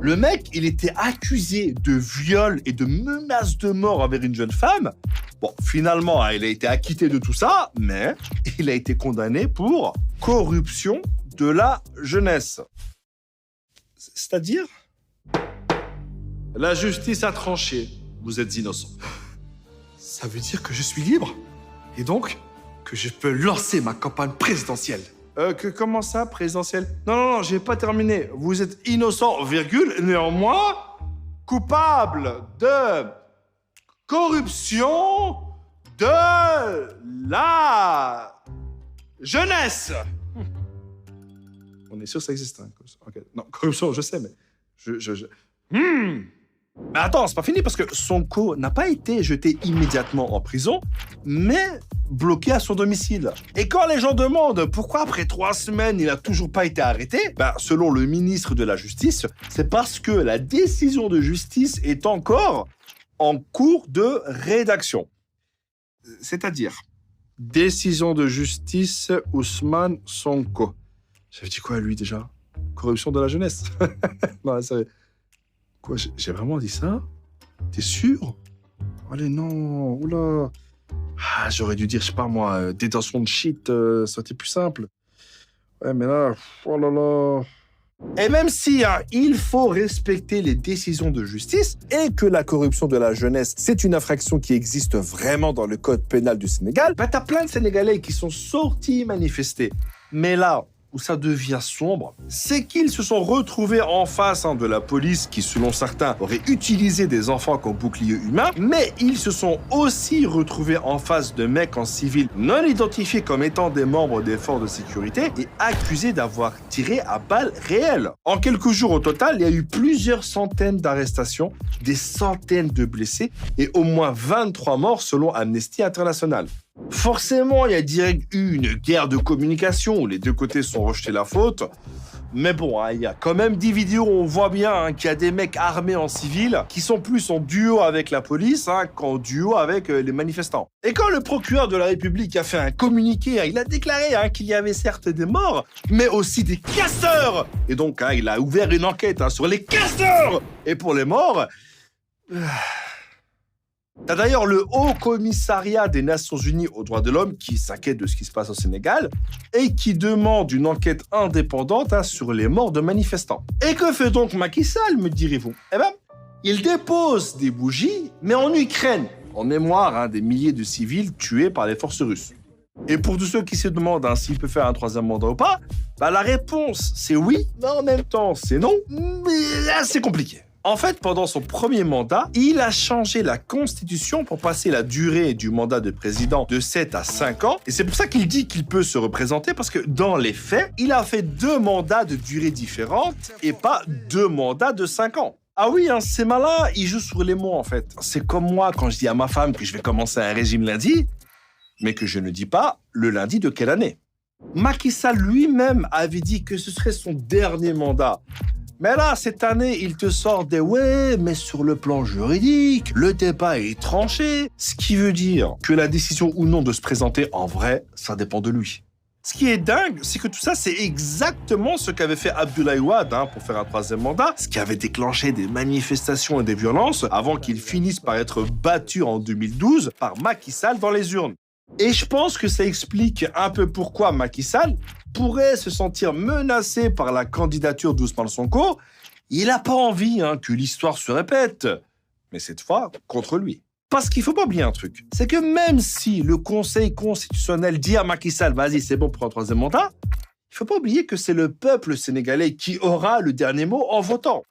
Le mec, il était accusé de viol et de menaces de mort envers une jeune femme. Bon, finalement, il a été acquitté de tout ça, mais il a été condamné pour corruption de la jeunesse. C'est-à-dire ? La justice a tranché. Vous êtes innocent. Ça veut dire que je suis libre ? Et donc, que je peux lancer ma campagne présidentielle ? Comment ça, présidentielle ? Non, j'ai pas terminé. Vous êtes innocent, virgule, néanmoins, coupable de corruption de la jeunesse. On est sûr que ça existe, hein, okay. Non, corruption, je sais, mais Mais attends, c'est pas fini parce que Sonko n'a pas été jeté immédiatement en prison, mais bloqué à son domicile. Et quand les gens demandent pourquoi après 3 semaines il n'a toujours pas été arrêté, selon le ministre de la Justice, c'est parce que la décision de justice est encore en cours de rédaction. C'est-à-dire, décision de justice Ousmane Sonko. Ça veut dire quoi lui déjà ? Corruption de la jeunesse. Non, sérieux. Quoi, j'ai vraiment dit ça ? T'es sûr ? Allez, non, oula. J'aurais dû dire, je sais pas moi, détention de shit, ça aurait été plus simple. Ouais, mais là, oh là là. Et même si il faut respecter les décisions de justice et que la corruption de la jeunesse, c'est une infraction qui existe vraiment dans le code pénal du Sénégal, t'as plein de Sénégalais qui sont sortis manifester. Mais là, où ça devient sombre, c'est qu'ils se sont retrouvés en face de la police qui, selon certains, aurait utilisé des enfants comme bouclier humain, mais ils se sont aussi retrouvés en face de mecs en civil non identifiés comme étant des membres des forces de sécurité et accusés d'avoir tiré à balles réelles. En quelques jours au total, il y a eu plusieurs centaines d'arrestations, des centaines de blessés et au moins 23 morts selon Amnesty International. Forcément, il y a direct eu une guerre de communication où les deux côtés sont rejetés la faute. Mais bon, il y a quand même des vidéos où on voit bien qu'il y a des mecs armés en civil qui sont plus en duo avec la police qu'en duo avec les manifestants. Et quand le procureur de la République a fait un communiqué, il a déclaré qu'il y avait certes des morts, mais aussi des casseurs. Et donc, il a ouvert une enquête sur les casseurs. Et pour les morts... T'as d'ailleurs le Haut Commissariat des Nations Unies aux droits de l'homme qui s'inquiète de ce qui se passe au Sénégal et qui demande une enquête indépendante sur les morts de manifestants. Et que fait donc Macky Sall, me direz-vous ? Il dépose des bougies, mais en Ukraine, en mémoire des milliers de civils tués par les forces russes. Et pour tous ceux qui se demandent s'il peut faire un 3e mandat ou pas, la réponse c'est oui, mais en même temps c'est non, mais là c'est compliqué. En fait, pendant son premier mandat, il a changé la Constitution pour passer la durée du mandat de président de 7 à 5 ans. Et c'est pour ça qu'il dit qu'il peut se représenter, parce que dans les faits, il a fait 2 mandats de durée différente et pas 2 mandats de 5 ans. Ah oui, c'est malin, il joue sur les mots en fait. C'est comme moi quand je dis à ma femme que je vais commencer un régime lundi, mais que je ne dis pas le lundi de quelle année. Macky Sall lui-même avait dit que ce serait son dernier mandat. Mais là, cette année, il te sort des « ouais, mais sur le plan juridique, le débat est tranché », ce qui veut dire que la décision ou non de se présenter, en vrai, ça dépend de lui. Ce qui est dingue, c'est que tout ça, c'est exactement ce qu'avait fait Abdoulaye Wade pour faire un 3e mandat, ce qui avait déclenché des manifestations et des violences avant qu'il finisse par être battu en 2012 par Macky Sall dans les urnes. Et je pense que ça explique un peu pourquoi Macky Sall pourrait se sentir menacé par la candidature d'Ousmane Sonko. Il n'a pas envie que l'histoire se répète, mais cette fois contre lui. Parce qu'il ne faut pas oublier un truc, c'est que même si le Conseil constitutionnel dit à Macky Sall « vas-y, c'est bon pour un 3e mandat », il ne faut pas oublier que c'est le peuple sénégalais qui aura le dernier mot en votant.